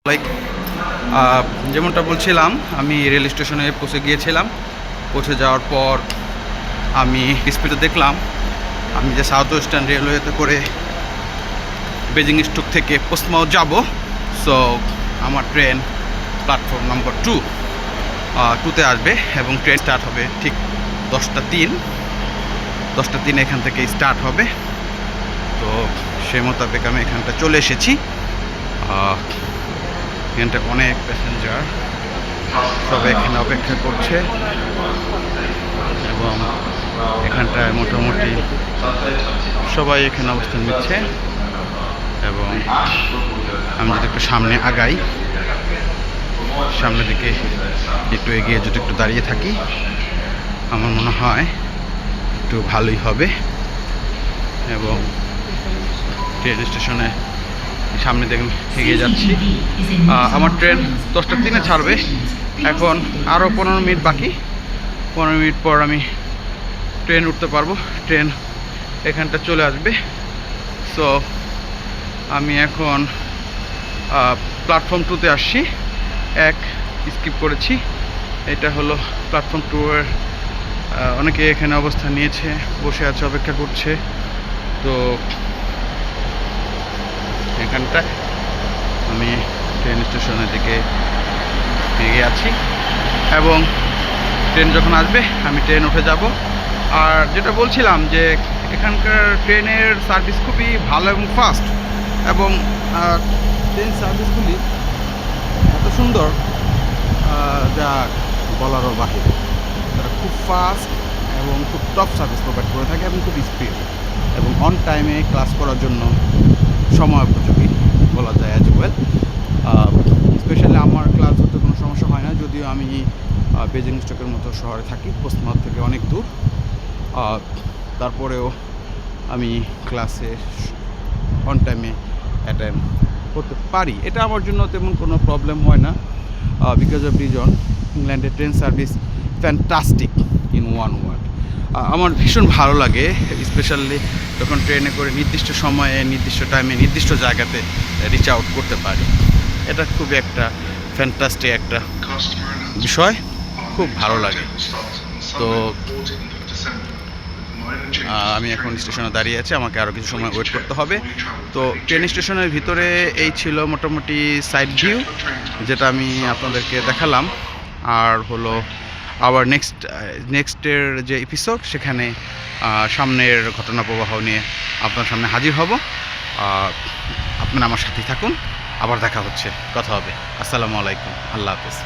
Like যেমনটা বলছিলাম, আমি রেল স্টেশনে পৌঁছে গিয়েছিলাম। পৌঁছে যাওয়ার পর আমি ডিসপ্লেতে দেখলাম আমি যে সাউথ ওয়েস্টার্ন রেলওয়েতে করে বেজিং স্টক থেকে পোস্টমাউথ যাব। সো আমার ট্রেন প্ল্যাটফর্ম নাম্বার 2-তে আসবে এবং ট্রেন স্টার্ট হবে ঠিক 10টা 3 এখান থেকে স্টার্ট হবে। তো সেই মোতাবেক আমি এখানটা চলে এসেছি। এখানটা অনেক প্যাসেঞ্জার সবাই এখানে অপেক্ষা করছে এবং এখানটায় মোটামুটি সবাই এখানে অবস্থান নিচ্ছে। এবং আমি যদি একটু সামনে আগাই, সামনের দিকে একটু এগিয়ে যদি একটু দাঁড়িয়ে থাকি, আমার মনে হয় একটু ভালোই হবে। এবং ট্রেন স্টেশনে সামনে দেখুন এগিয়ে যাচ্ছি। আমার ট্রেন 10টা 3-এ ছাড়বে। এখন আরও 15 মিনিট বাকি। 15 মিনিট পর আমি ট্রেন উঠতে পারবো, ট্রেন এখানটা চলে আসবে। সো আমি এখন প্ল্যাটফর্ম 2-তে আসছি। এক স্কিপ করেছি। এটা হলো প্ল্যাটফর্ম 2-এর অনেকে এখানে অবস্থান নিয়েছে, বসে আছে, অপেক্ষা করছে। তো এখানটায় আমি ট্রেন স্টেশনের দিকে এগিয়ে আছি এবং ট্রেন যখন আসবে আমি ট্রেন উঠে যাব। আর যেটা বলছিলাম যে এখানকার ট্রেনের সার্ভিস খুবই ভালো এবং ফাস্ট, এবং ট্রেন সার্ভিসগুলি এত সুন্দর যা বলারও বাহিরে। তারা খুব ফাস্ট এবং খুব টপ সার্ভিস প্রোভাইড করে থাকে এবং খুব স্পিড এবং অন টাইমে ক্লাস করার জন্য সময় উপযোগী বলা যায় অ্যাজ ওয়েল। স্পেশালি আমার ক্লাস হতে কোনো সমস্যা হয় না, যদিও আমি বেজিং স্টকের মতো শহরে থাকি, পোস্টমাউথ থেকে অনেক দূর। তারপরেও আমি ক্লাসে অন টাইমে অ্যাটেন্ড করতে পারি। এটা আমার জন্য তেমন কোনো প্রবলেম হয় না, বিকজ অফ রিজন ইংল্যান্ডের train service fantastic in one word. আমার ভীষণ ভালো লাগে, স্পেশালি যখন ট্রেনে করে নির্দিষ্ট সময়ে, নির্দিষ্ট টাইমে, নির্দিষ্ট জায়গাতে রিচ আউট করতে পারি। এটা খুবই একটা ফ্যান্টাস্টিক একটা বিষয়, খুব ভালো লাগে। তো আমি এখন স্টেশনে দাঁড়িয়ে আছি, আমাকে আরও কিছু সময় ওয়েট করতে হবে। তো ট্রেন স্টেশনের ভিতরে এই ছিল মোটামুটি সাইড ভিউ, যেটা আমি আপনাদেরকে দেখালাম। আর হলো আবার নেক্সটের যে এপিসোড, সেখানে সামনের ঘটনা প্রবাহ নিয়ে আপনার সামনে হাজির হব। আপনারা আমার সাথেই থাকুন, আবার দেখা হচ্ছে, কথা হবে। আসসালামু আলাইকুম, আল্লাহ হাফেজ।